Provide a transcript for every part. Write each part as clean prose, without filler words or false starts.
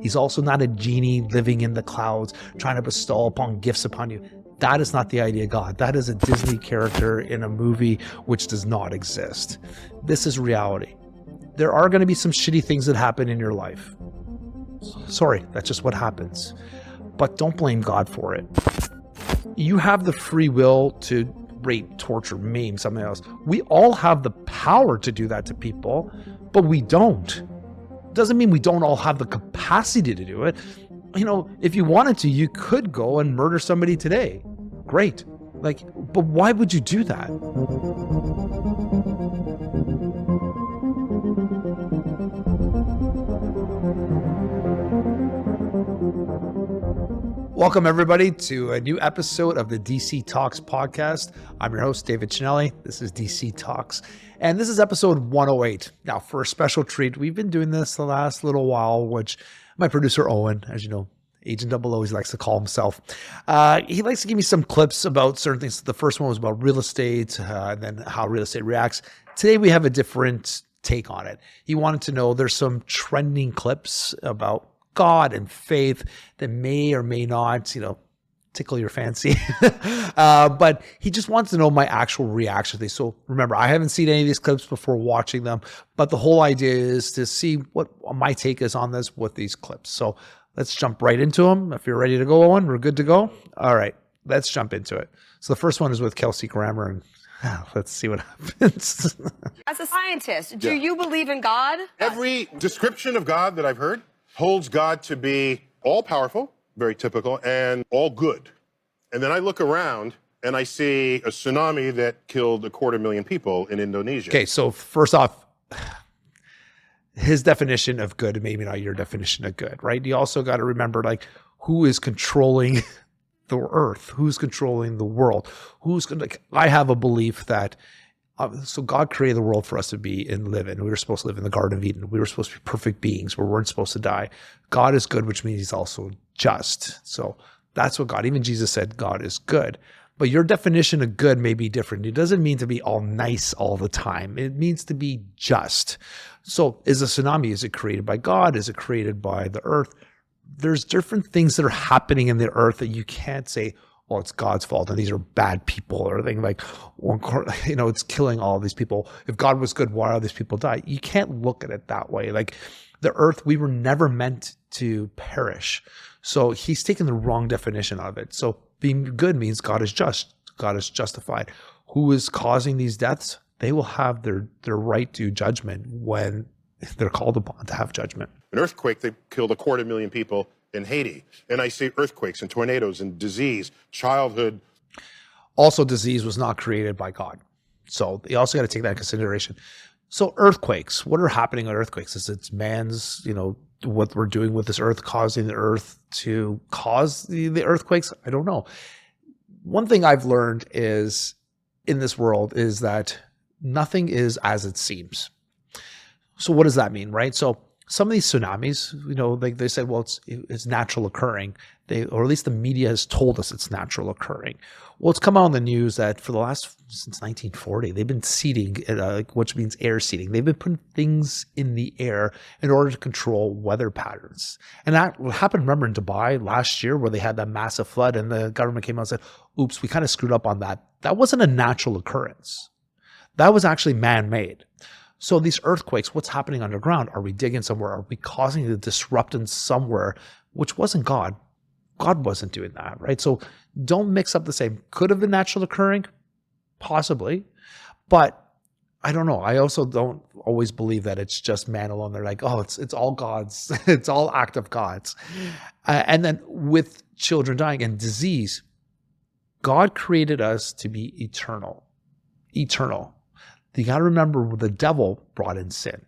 He's also not a genie living in the clouds, trying to bestow upon gifts upon you. That is not the idea of God. That is a Disney character in a movie which does not exist. This is reality. There are going to be some shitty things that happen in your life. Sorry, that's just what happens. But don't blame God for it. You have the free will to rape, torture, maim something else. We all have the power to do that to people, but we don't. Doesn't mean we don't all have the capacity to do it. You know, if you wanted to, you could go and murder somebody today. Great. But why would you do that? Welcome, everybody, to a new episode of the DC Talks podcast. I'm your host, David Chinelli. This is DC Talks, and this is episode 108. Now, for a special treat, we've been doing this the last little while, which my producer, Owen, as you know, Agent 00, he likes to call himself. He likes to give me some clips about certain things. The first one was about real estate, and then how real estate reacts. Today, we have a different take on it. He wanted to know there's some trending clips about God and faith that may or may not, tickle your fancy. But he just wants to know my actual reaction to these. So remember, I haven't seen any of these clips before watching them, but the whole idea is to see what my take is on this with these clips. So let's jump right into them. If you're ready to go, Owen, we're good to go. All right, let's jump into it. So the first one is with Kelsey Grammer, and let's see what happens. As a scientist, do you believe in God? Every description of God that I've heard holds God to be all-powerful, very typical, and all good. And then I look around and I see a tsunami that killed 250,000 people in Indonesia. Okay, so first off, his definition of good, maybe not your definition of good, right? You also got to remember, who is controlling the earth? Who's controlling the world? I have a belief that so God created the world for us to be and live in. We were supposed to live in the Garden of Eden. We were supposed to be perfect beings. We weren't supposed to die. God is good, which means he's also just. So that's what God, even Jesus said God is good. But your definition of good may be different. It doesn't mean to be all nice all the time. It means to be just. So is a tsunami, is it created by God? Is it created by the earth? There's different things that are happening in the earth that you can't say, well, it's God's fault and these are bad people, or thing it's killing all these people. If God was good, why are these people die? You can't look at it that way. The earth, we were never meant to perish. So he's taken the wrong definition of it. So being good means God is just. God is justified. Who is causing these deaths? They will have their right to judgment when they're called upon to have judgment. An earthquake that killed 250,000 people in Haiti. And I see earthquakes and tornadoes and disease, childhood. Also, disease was not created by God. So you also got to take that into consideration. So earthquakes, what are happening on earthquakes? Is it's man's, what we're doing with this earth causing the earth to cause the earthquakes? I don't know. One thing I've learned is in this world is that nothing is as it seems. So what does that mean, right? So some of these tsunamis, they said, well, it's natural occurring. Or at least the media has told us it's natural occurring. Well, it's come out in the news that since 1940, they've been seeding, which means air seeding. They've been putting things in the air in order to control weather patterns. And that happened, remember, in Dubai last year where they had that massive flood and the government came out and said, oops, we kind of screwed up on that. That wasn't a natural occurrence. That was actually man-made. So these earthquakes, what's happening underground? Are we digging somewhere? Are we causing the disruptance somewhere, which wasn't God? God wasn't doing that, right? So don't mix up the same. Could have been natural occurring, possibly, but I don't know. I also don't always believe that it's just man alone. They're like, oh, it's all God's. It's all act of God's. And then with children dying and disease, God created us to be eternal. Eternal. You got to remember the devil brought in sin.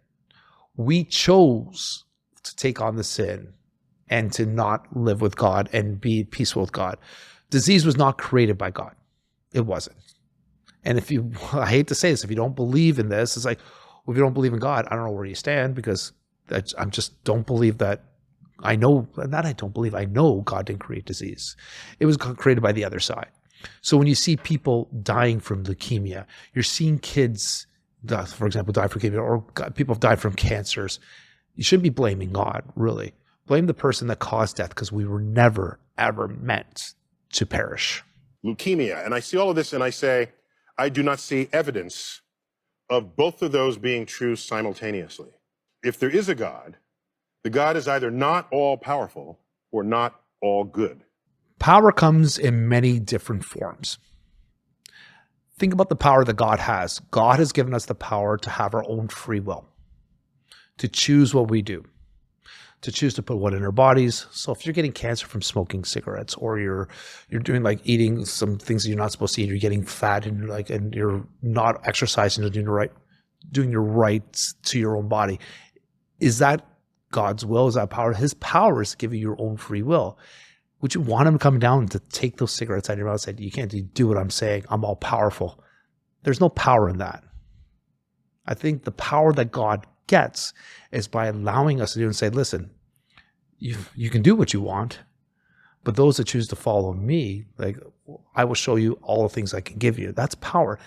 We chose to take on the sin and to not live with God and be peaceful with God. Disease was not created by God. It wasn't. And I hate to say this, if you don't believe in this, it's like, well, if you don't believe in God, I don't know where you stand, because I just don't believe that. I know God didn't create disease. It was created by the other side. So when you see people dying from leukemia, you're seeing kids, for example, die from leukemia, or people have died from cancers. You shouldn't be blaming God, really. blame the person that caused death because we were never, ever meant to perish. Leukemia. And I see all of this and I say, I do not see evidence of both of those being true simultaneously. If there is a God, the God is either not all powerful or not all good. Power comes in many different forms. Think about the power that God has. God has given us the power to have our own free will, to choose what we do, to choose to put what in our bodies. So if you're getting cancer from smoking cigarettes, or you're doing like eating some things that you're not supposed to eat, you're getting fat and you're not exercising and doing your rights to your own body, is that God's will? Is that power? His power is to give you your own free will. Would you want him to come down to take those cigarettes out of your mouth and say, you can't do what I'm saying, I'm all powerful? There's no power in that. I think the power that God gets is by allowing us to do and say, listen, you can do what you want, but those that choose to follow me, like, I will show you all the things I can give you. That's power.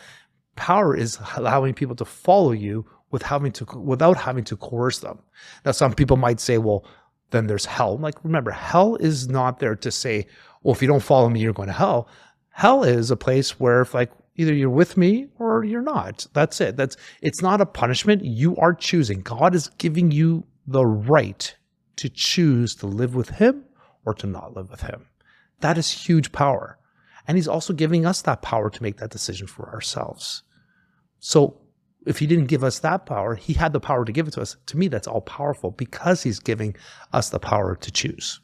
Power is allowing people to follow you without having to coerce them. Now, some people might say, well, then there's hell. Like, remember, hell is not there to say, well, if you don't follow me, you're going to hell. Hell is a place where, if, like, either you're with me or you're not. That's it. It's not a punishment. You are choosing. God is giving you the right to choose to live with him or to not live with him. That is huge power. And he's also giving us that power to make that decision for ourselves. So if he didn't give us that power, he had the power to give it to us. To me, that's all powerful because he's giving us the power to choose.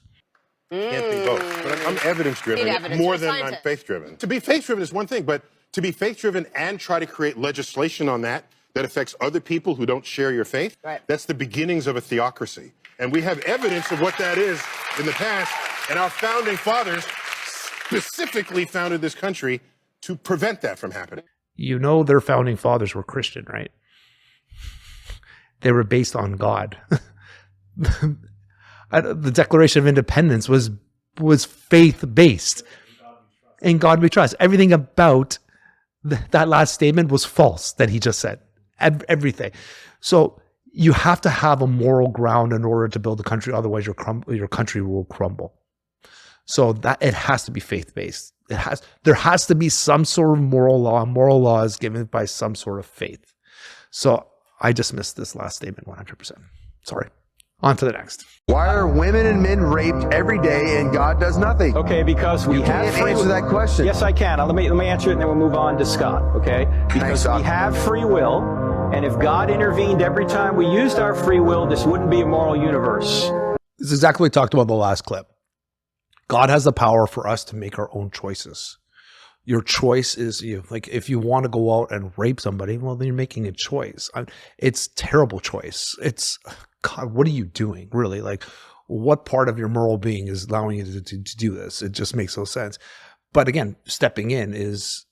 Can't be both. But I'm evidence-driven more than I'm faith-driven. To be faith-driven is one thing, but to be faith-driven and try to create legislation on that affects other people who don't share your faith, that's the beginnings of a theocracy. And we have evidence of what that is in the past. And our founding fathers specifically founded this country to prevent that from happening. You know, their founding fathers were Christian, right? They were based on God. The Declaration of Independence was faith-based. In God we trust. Everything about that last statement was false that he just said. Everything. So you have to have a moral ground in order to build a country. Otherwise, your country will crumble. So that it has to be faith-based. There has to be some sort of moral law. Moral law is given by some sort of faith. So I just missed this last statement 100%. Sorry. On to the next. Why are women and men raped every day and God does nothing? Okay, because we have free will. Answer that question. Yes, I can. Let me answer it, and then we'll move on to Scott. Okay, because we have free will, and if God intervened every time we used our free will, this wouldn't be a moral universe. This is exactly what we talked about in the last clip. God has the power for us to make our own choices. Your choice is you. Like, if you want to go out and rape somebody, well, then you're making a choice. It's a terrible choice. It's, God, what are you doing, really? Like, what part of your moral being is allowing you to do this? It just makes no sense. But again, stepping in is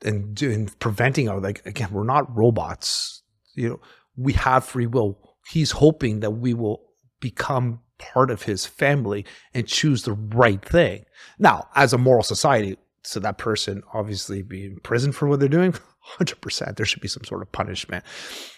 and preventing our, like, again, we're not robots. You know, we have free will. He's hoping that we will become part of his family and choose the right thing. Now, as a moral society, so that person obviously be in prison for what they're doing, 100%. There should be some sort of punishment.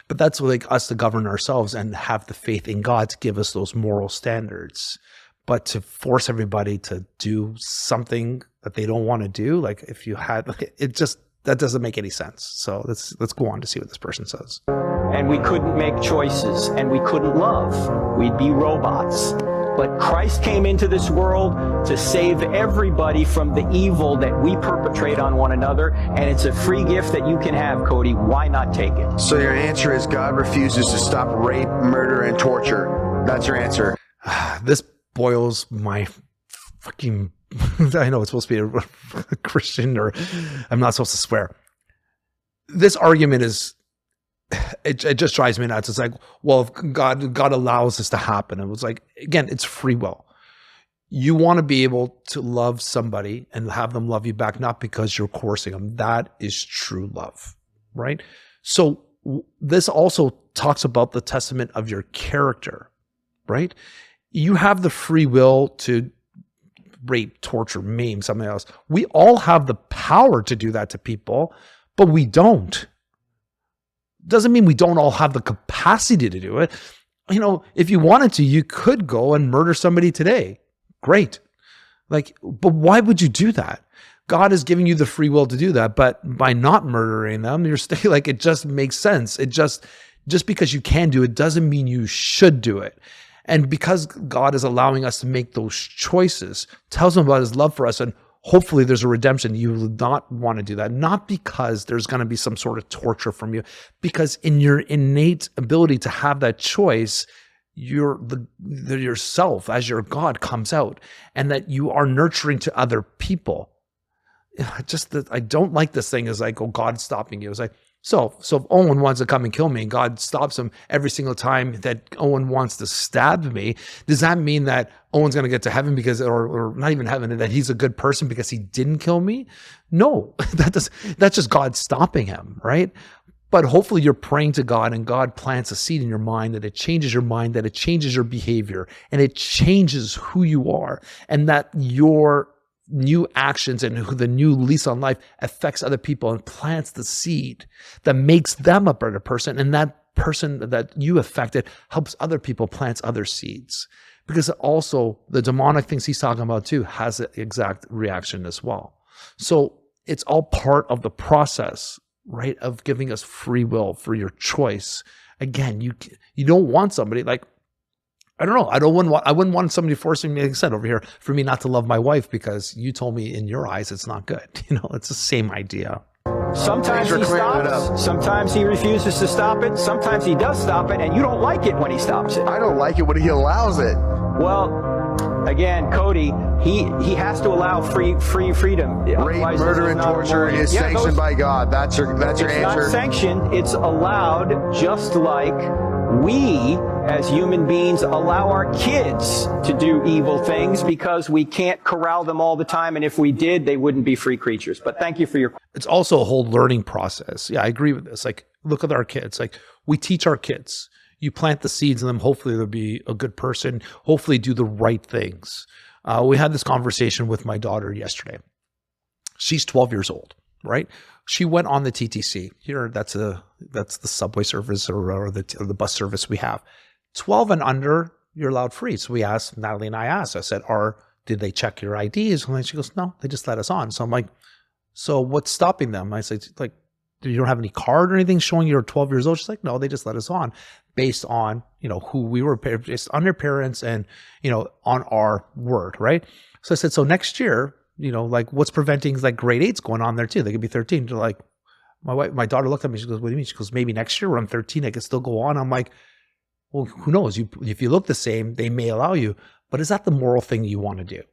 But that's like us to govern ourselves and have the faith in God to give us those moral standards. But to force everybody to do something that they don't want to do, like if you had, that doesn't make any sense. So let's go on to see what this person says. And we couldn't make choices, and we couldn't love. We'd be robots. But Christ came into this world to save everybody from the evil that we perpetrate on one another, and it's a free gift that you can have, Cody. Why not take it? So your answer is God refuses to stop rape, murder, and torture. That's your answer. This boils my fucking... I know it's supposed to be a Christian, or I'm not supposed to swear. This argument is... It just drives me nuts. It's like, well, if God allows this to happen. It was like, again, it's free will. You want to be able to love somebody and have them love you back, not because you're coercing them. That is true love, right? So this also talks about the testament of your character, right? You have the free will to rape, torture, maim something else. We all have the power to do that to people, but we don't. Doesn't mean we don't all have the capacity to do it. if you wanted to, you could go and murder somebody today. Great. Like, but why would you do that? God is giving you the free will to do that, but by not murdering them, you're still like, it just makes sense. It just because you can do it doesn't mean you should do it. And because God is allowing us to make those choices, tells him about his love for us, and hopefully there's a redemption. You will not want to do that, not because there's going to be some sort of torture from you, because in your innate ability to have that choice, yourself as your God comes out, and that you are nurturing to other people. Just that I don't like this thing is like, oh, God's stopping you. It's like, so if Owen wants to come and kill me and God stops him every single time that Owen wants to stab me, does that mean that Owen's going to get to heaven because, or not even heaven, that he's a good person because he didn't kill me? No, that's just God stopping him, right? But hopefully you're praying to God and God plants a seed in your mind, that it changes your mind, that it changes your behavior, and it changes who you are, and that your new actions and the new lease on life affects other people and plants the seed that makes them a better person. And that person that you affected helps other people, plants other seeds. Because also the demonic things he's talking about too has the exact reaction as well. So it's all part of the process, right, of giving us free will for your choice. Again, you don't want somebody like, I don't know. I wouldn't want somebody forcing me, like I said, over here, for me not to love my wife because you told me in your eyes it's not good. It's the same idea. Sometimes he stops, sometimes he refuses to stop it, sometimes he does stop it, and you don't like it when he stops it. I don't like it when he allows it. Well, again, Cody, he has to allow freedom. Rape, Otherwise, murder, and torture is sanctioned by God. That's your it's answer. It's not sanctioned. It's allowed, just like we, as human beings, allow our kids to do evil things because we can't corral them all the time. And if we did, they wouldn't be free creatures. But thank you for your question. It's also a whole learning process. Yeah, I agree with this. Like, look at our kids. Like, we teach our kids. You plant the seeds in them. Hopefully they'll be a good person. Hopefully do the right things. We had this conversation with my daughter yesterday. She's 12 years old, right? She went on the TTC. Here, that's the subway service or the bus service we have. 12 and under, you're allowed free. So we asked, Natalie and I said, did they check your IDs? And she goes, no, they just let us on. So I'm like, so what's stopping them? I said, like, you don't have any card or anything showing you're 12 years old? She's like, no, they just let us on based on, who we were, based on their parents and, on our word, right? So I said, so next year, like what's preventing like grade 8s going on there too? They could be 13. They're like, my daughter looked at me, she goes, what do you mean? She goes, maybe next year when I'm 13, I can still go on. I'm like, well, who knows? If you look the same, they may allow you, but is that the moral thing you want to do?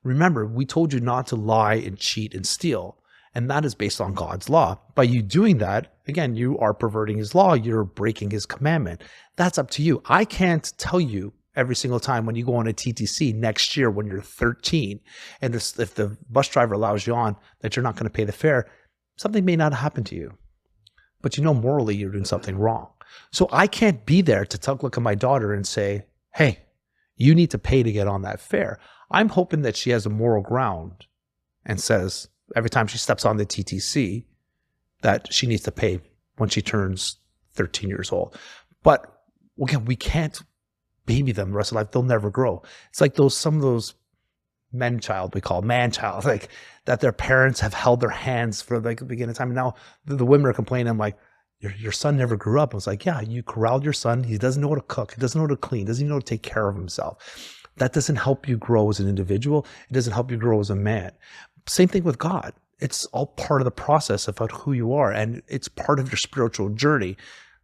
Remember, we told you not to lie and cheat and steal, and that is based on God's law. By you doing that, again, you are perverting his law. You're breaking his commandment. That's up to you. I can't tell you every single time when you go on a TTC next year when you're 13, and if the bus driver allows you on, that you're not going to pay the fare. Something may not happen to you, but morally you're doing something wrong. So I can't be there to look at my daughter and say, hey, you need to pay to get on that fare. I'm hoping that she has a moral ground and says every time she steps on the TTC that she needs to pay when she turns 13 years old. But again, we can't baby them the rest of life. They'll never grow. It's like some of those man-child, like that their parents have held their hands for like the beginning of time. And now the women are complaining. I'm like, your son never grew up. I was like, yeah, you corralled your son. He doesn't know how to cook. He doesn't know how to clean. Doesn't even know how to take care of himself. That doesn't help you grow as an individual. It doesn't help you grow as a man. Same thing with God. It's all part of the process about who you are, and it's part of your spiritual journey.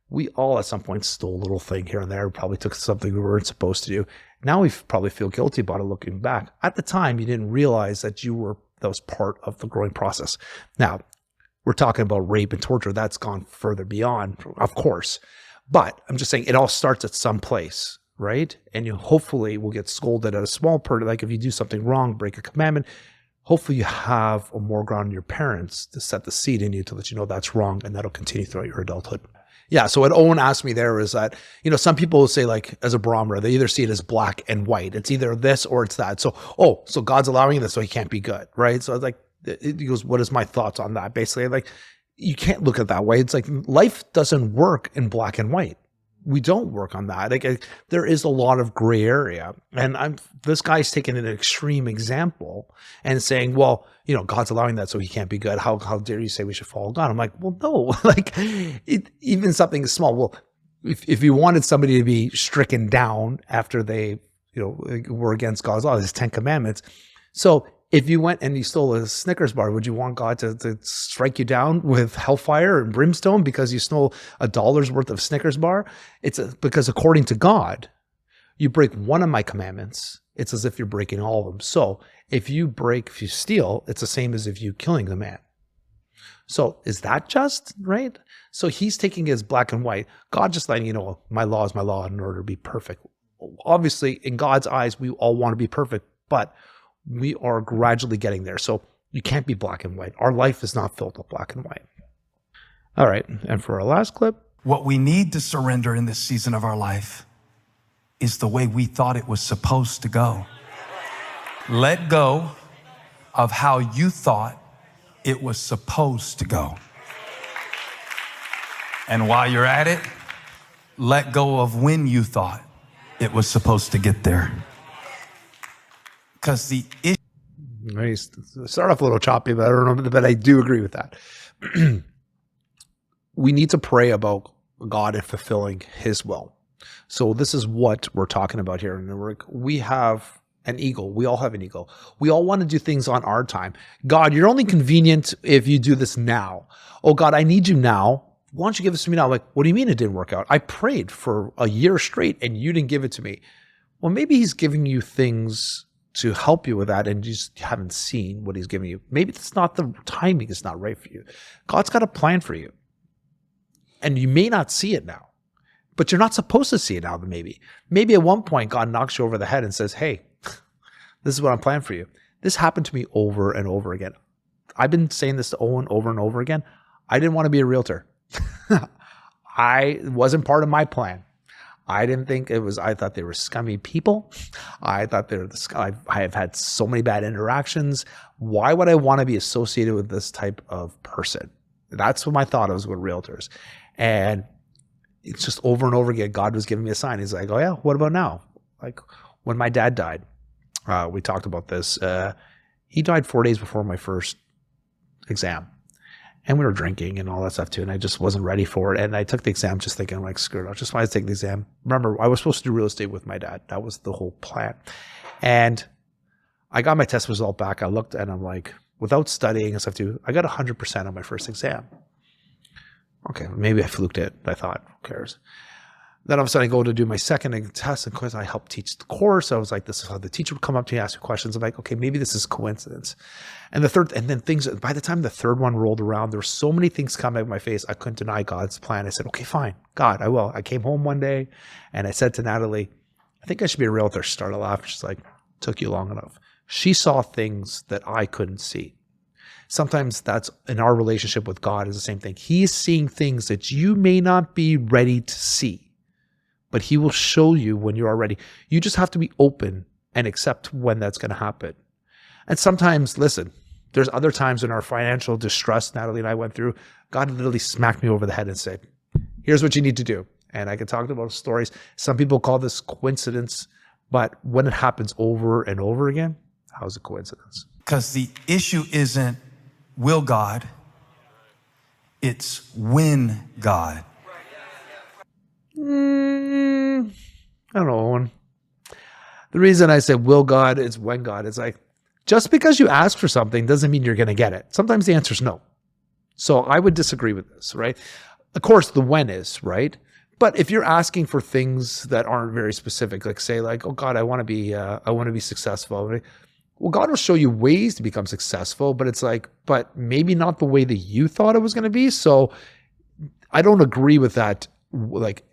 We all at some point stole a little thing here and there. We probably took something we weren't supposed to do. Now we probably feel guilty about it looking back. At the time, you didn't realize that that was part of the growing process. Now, we're talking about rape and torture. That's gone further beyond, of course. But I'm just saying it all starts at some place, right? And you hopefully will get scolded at a small part. Like if you do something wrong, break a commandment, hopefully you have a more ground in your parents to set the seed in you to let you know that's wrong, and that'll continue throughout your adulthood. Yeah, so what Owen asked me there is that, some people will say, like, as a Brahmana, they either see it as black and white. It's either this or it's that. So, so God's allowing this, so he can't be good, right? So I was like, he goes, what is my thoughts on that? Basically, like, you can't look at it that way. It's like life doesn't work in black and white. we don't work on that. Like, there is a lot of gray area, and this guy's taking an extreme example and saying, well, God's allowing that, so he can't be good. How dare you say we should follow God? I'm like, well, no, like even something small. Well, if you wanted somebody to be stricken down after they, were against God's law, there's 10 commandments. So if you went and you stole a Snickers bar, would you want God to strike you down with hellfire and brimstone because you stole $1 worth of Snickers bar? Because according to God, you break one of my commandments, it's as if you're breaking all of them. So if you steal, it's the same as if you killing the man. So is that just, right? So he's taking it as black and white. God just letting you know, my law is my law in order to be perfect. Obviously, in God's eyes, we all want to be perfect, but we are gradually getting there. So you can't be black and white. Our life is not filled with black and white. All right. And for our last clip. What we need to surrender in this season of our life is the way we thought it was supposed to go. Let go of how you thought it was supposed to go. And while you're at it, let go of when you thought it was supposed to get there. Because the issue... Start off a little choppy, but I don't know, but I do agree with that. We need to pray about God and fulfilling his will. So this is what we're talking about here. And we have an ego. We all have an ego. We all want to do things on our time. God, you're only convenient if you do this now. Oh God, I need you now. Why don't you give this to me now? Like, what do you mean it didn't work out? I prayed for a year straight and you didn't give it to me. Well, maybe he's giving you things to help you with that and you just haven't seen what he's giving you. Maybe it's not the timing is not right for you. God's got a plan for you. And you may not see it now, but you're not supposed to see it now, maybe. Maybe at one point God knocks you over the head and says, hey, this is what I'm planning for you. This happened to me over and over again. I've been saying this to Owen over and over again. I didn't want to be a realtor. It wasn't part of my plan. I didn't think it was, I thought they were scummy people. I thought I have had so many bad interactions. Why would I want to be associated with this type of person? That's what my thought was with realtors. And it's just over and over again, God was giving me a sign. He's like, oh yeah, what about now? Like when my dad died, we talked about this. He died 4 days before my first exam. And we were drinking and all that stuff too. And I just wasn't ready for it. And I took the exam just thinking, I'm like, screw it. I just wanted to take the exam. Remember, I was supposed to do real estate with my dad. That was the whole plan. And I got my test result back. I looked and I'm like, without studying and stuff too, I got 100% on my first exam. Okay, maybe I fluked it. I thought, who cares? Then all of a sudden I go to do my second test, and of course I helped teach the course. I was like, this is how the teacher would come up to me, ask me questions. I'm like, okay, maybe this is coincidence. And by the time the third one rolled around, there were so many things coming at my face. I couldn't deny God's plan. I said, okay, fine, God, I will. I came home one day and I said to Natalie, I think I should be a realtor. She started laughing. She's like, took you long enough. She saw things that I couldn't see. Sometimes that's in our relationship with God is the same thing. He's seeing things that you may not be ready to see. But he will show you when you are ready. You just have to be open and accept when that's going to happen. And sometimes, listen, there's other times in our financial distress Natalie and I went through, God literally smacked me over the head and said, here's what you need to do. And I can talk about stories. Some people call this coincidence, but when it happens over and over again, how's it coincidence? Because the issue isn't will God, it's when God. I don't know, Owen. The reason I said will God is when God. It's like, just because you ask for something doesn't mean you're going to get it. Sometimes the answer is no. So I would disagree with this, right? Of course, the when is, right? But if you're asking for things that aren't very specific, like say like, oh God, I want to be successful. Well, God will show you ways to become successful, but it's like, but maybe not the way that you thought it was going to be. So I don't agree with that, like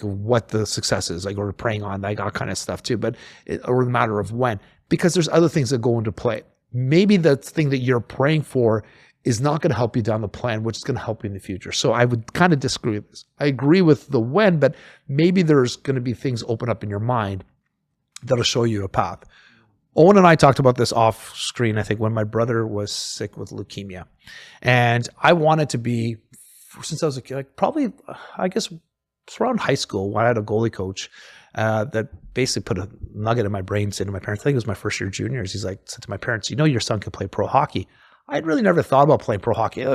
what the success is, like, or praying on that kind of stuff too, but or the matter of when, because there's other things that go into play. Maybe the thing that you're praying for is not going to help you down the plan, which is going to help you in the future. So I would kind of disagree with this. I agree with the when, but maybe there's going to be things open up in your mind that'll show you a path. Owen and I talked about this off screen, I think, when my brother was sick with leukemia. And I wanted to be, since I was a kid, like probably, I guess it's around high school when I had a goalie coach that basically put a nugget in my brain, saying to my parents, I think it was my first year juniors. He's like, said to my parents, you know, your son can play pro hockey. I'd really never thought about playing pro hockey.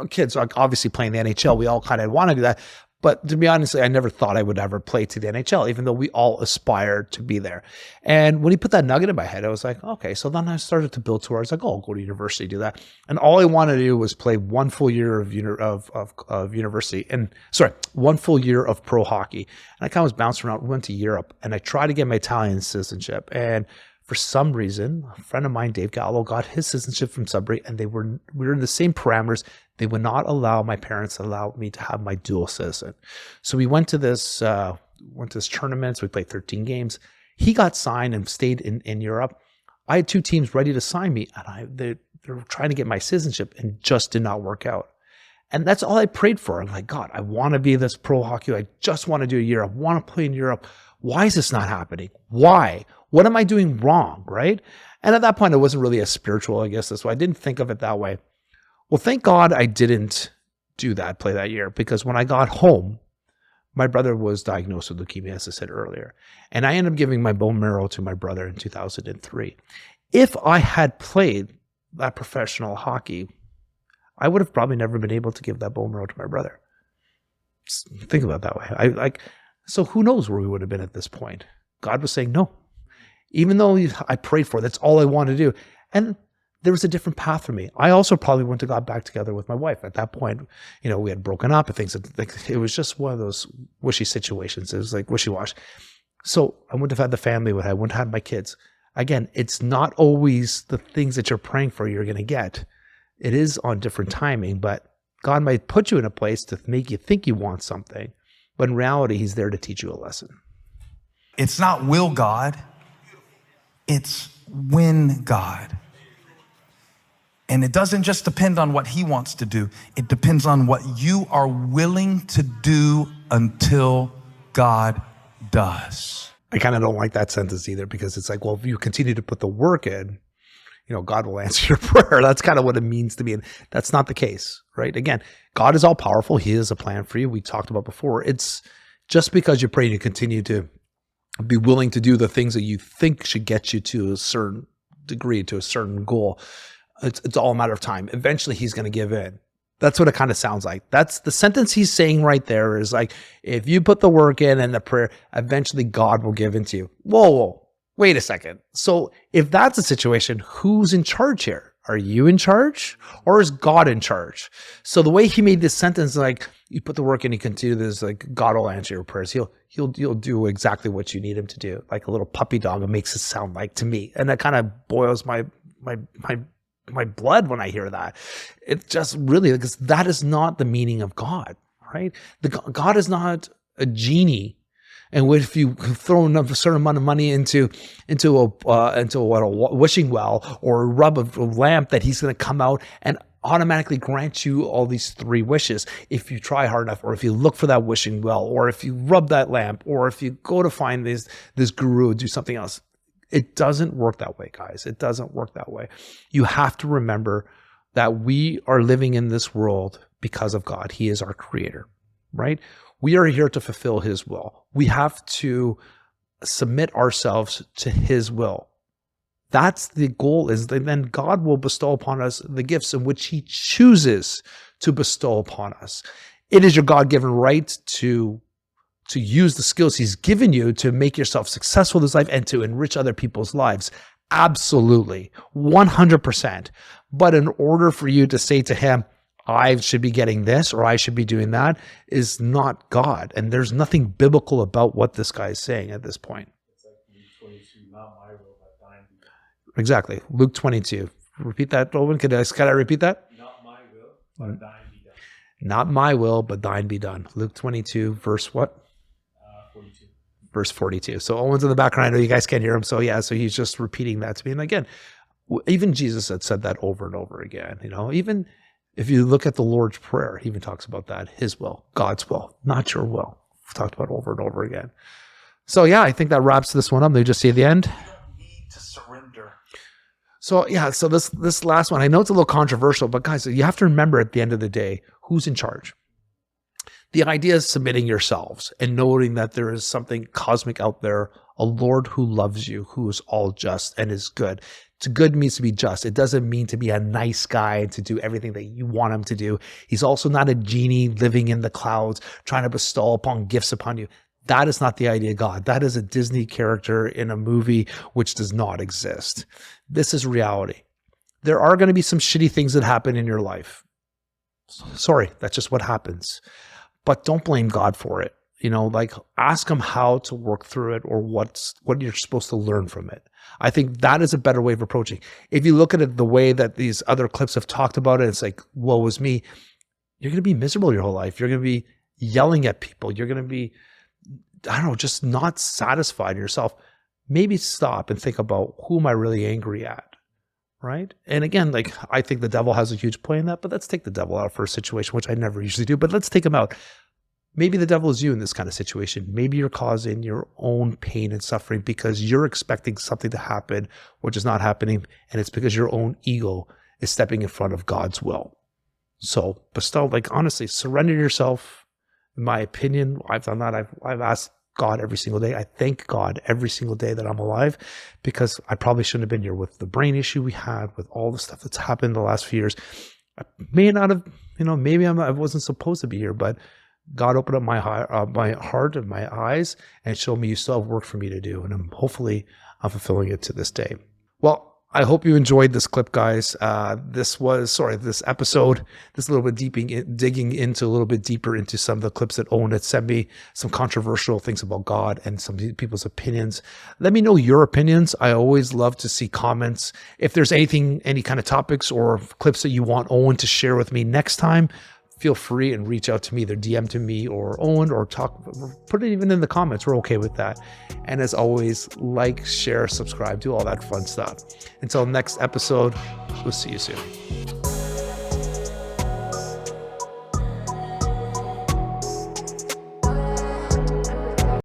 Kids are obviously playing the NHL. We all kind of want to do that. But to be honest, I never thought I would ever play to the NHL, even though we all aspired to be there. And when he put that nugget in my head, I was like, okay. So then I started to build towards like, oh, I'll go to university, do that. And all I wanted to do was play 1 full year of university, and sorry, 1 full year of pro hockey. And I kind of was bouncing around, went to Europe, and I tried to get my Italian citizenship. And for some reason, a friend of mine, Dave Gallo, got his citizenship from Sudbury, and we were in the same parameters. They would not allow my parents to allow me to have my dual citizen. So we went to this tournament. We played 13 games. He got signed and stayed in Europe. I had 2 teams ready to sign me, and they were trying to get my citizenship, and just did not work out. And that's all I prayed for. I'm like, God, I want to be this pro hockey. I just want to do a year. I want to play in Europe. Why is this not happening? Why? What am I doing wrong, right? And at that point, it wasn't really as spiritual, I guess. So I didn't think of it that way. Well, thank God I didn't play that year, because when I got home, my brother was diagnosed with leukemia, as I said earlier. And I ended up giving my bone marrow to my brother in 2003. If I had played that professional hockey, I would have probably never been able to give that bone marrow to my brother. Just think about it that way. So who knows where we would have been at this point? God was saying no. Even though I prayed for it, that's all I wanted to do. And there was a different path for me. I also probably went to God back together with my wife. At that point, we had broken up and things. It was just one of those wishy situations. It was like wishy-washy. So I wouldn't have had the family I wouldn't have had my kids. Again, it's not always the things that you're praying for you're going to get. It is on different timing, but God might put you in a place to make you think you want something. But in reality, he's there to teach you a lesson. It's not will God, it's when God. And it doesn't just depend on what he wants to do. It depends on what you are willing to do until God does. I kind of don't like that sentence either, because it's like, well, if you continue to put the work in, God will answer your prayer. That's kind of what it means to me. And that's not the case, right? Again, God is all powerful. He has a plan for you. We talked about before. It's just because you pray and you continue to be willing to do the things that you think should get you to a certain degree, to a certain goal. It's all a matter of time. Eventually he's going to give in. That's what it kind of sounds like. That's the sentence he's saying right there, is like, if you put the work in and the prayer, eventually God will give in to you. Whoa. Wait a second. So if that's the situation, who's in charge here? Are you in charge, or is God in charge? So the way he made this sentence, like, you put the work in, you continue this, like, God will answer your prayers. He'll do exactly what you need him to do. Like a little puppy dog, it makes it sound like to me. And that kind of boils my blood when I hear that. It just really, because that is not the meaning of God, right? God is not a genie. And what if you throw a certain amount of money into a wishing well or a rub of a lamp, that he's going to come out and automatically grant you all these 3 wishes if you try hard enough, or if you look for that wishing well, or if you rub that lamp, or if you go to find this guru, do something else. It doesn't work that way, guys. It doesn't work that way. You have to remember that we are living in this world because of God. He is our creator, right? We are here to fulfill his will. We have to submit ourselves to his will. That's the goal, is then God will bestow upon us the gifts in which he chooses to bestow upon us. It is your God-given right to use the skills he's given you to make yourself successful in this life and to enrich other people's lives. Absolutely. 100%. But in order for you to say to him, I should be getting this, or I should be doing that, is not God. And there's nothing biblical about what this guy is saying at this point. It's like Luke 22, not my will, but thine be done. Exactly. Luke 22. Repeat that, Owen. Can I repeat that? Not my will, but thine be done. Not my will, but thine be done. Luke 22, verse what? 42. Verse 42. So Owen's in the background. I know you guys can't hear him. So he's just repeating that to me. And again, even Jesus had said that over and over again. Even if you look at the Lord's Prayer, he even talks about that. His will, God's will, not your will. We've talked about it over and over again. So I think that wraps this one up. They just see at the end. You need to surrender. So so this last one, I know it's a little controversial, but guys, you have to remember at the end of the day, who's in charge? The idea is submitting yourselves and knowing that there is something cosmic out there, a Lord who loves you, who is all just and is good. To good means to be just. It doesn't mean to be a nice guy and to do everything that you want him to do. He's also not a genie living in the clouds trying to bestow upon gifts upon you. That is not the idea of God. That is a Disney character in a movie which does not exist. This is reality. There are going to be some shitty things that happen in your life. Sorry, that's just what happens. But don't blame God for it. Like ask him how to work through it or what you're supposed to learn from it. I think that is a better way of approaching. If you look at it the way that these other clips have talked about it, it's like, woe is me. You're going to be miserable your whole life. You're going to be yelling at people. You're going to be, just not satisfied in yourself. Maybe stop and think about, who am I really angry at? Right? And again, like I think the devil has a huge play in that, but let's take the devil out for a situation, which I never usually do, but let's take him out. Maybe the devil is you in this kind of situation. Maybe you're causing your own pain and suffering because you're expecting something to happen, which is not happening. And it's because your own ego is stepping in front of God's will. So bestow, honestly, surrender yourself. In my opinion, I've done that. I've asked God every single day. I thank God every single day that I'm alive, because I probably shouldn't have been here with the brain issue we had, with all the stuff that's happened the last few years. I may not have, maybe I wasn't supposed to be here, but God opened up my heart and my eyes and showed me you still have work for me to do. And hopefully I'm fulfilling it to this day. Well, I hope you enjoyed this clip, guys. This episode, this little bit digging into a little bit deeper into some of the clips that Owen had sent me, some controversial things about God and some people's opinions. Let me know your opinions. I always love to see comments. If there's any kind of topics or clips that you want Owen to share with me next time, feel free and reach out to me, either DM to me or Owen, or put it even in the comments. We're okay with that. And as always, like, share, subscribe, do all that fun stuff. Until next episode, we'll see you soon.